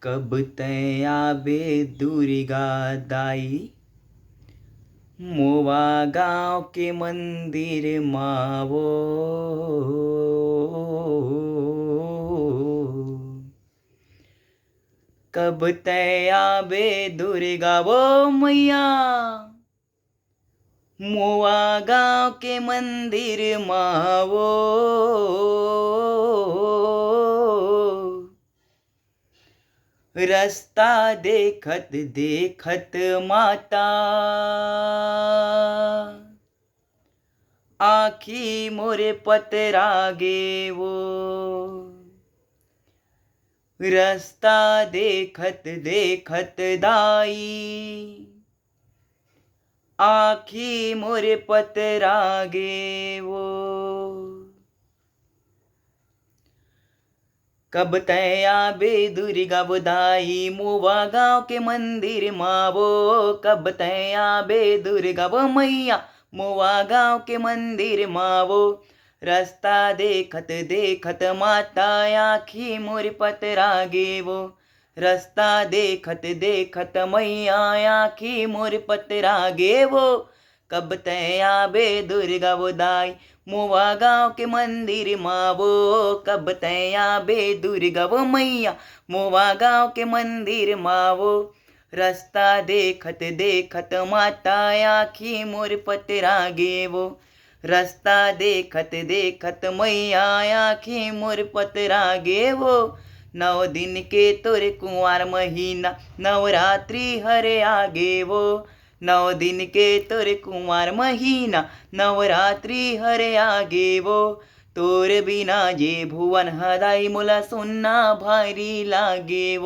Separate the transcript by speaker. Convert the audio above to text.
Speaker 1: कब तय आबे दुर्गा दाई मोवा गाँव के मंदिर मावो। कब तय आबे दुर्गा वो मैया मोवा गाँव के मंदिर मावो। रास्ता देखत देखत माता आखी मोरे पतरा गेवो। रास्ता देखत देखत दाई आखी मोरे पतरा गेवो। कब तय आबे दुर्गा बुदाई मोवा गाँव के मंदिर मावो। कब तय आबे दुर्गा वो मैया मोवा गाँव के मंदिर मावो। रास्ता देखत देखत माता आखी मोर पतरा गेवो। रास्ता देखत देखत मैया आखी मोर पतरा गेवो। कब तय आबे दुर्गा बुदाई मोवा गाँव के मंदिर मावो। कब तय आबे दुर्गा वो मैया मोवा गाँव के मंदिर मावो। रास्ता देखत देखत माता आखी मोर पतरा गेवो। रास्ता देखत देखत मैया आखी मोर पतरा गेवो। 9 दिन के तोरे कुंवार महीना नवरात्रि हरे आगेवो। 9 दिन के तोरे कुंवार महीना नवरात्रि हरे आगेवो। तोर बिना जे भुवन हदाई मोला सुनना भारी लागेवो।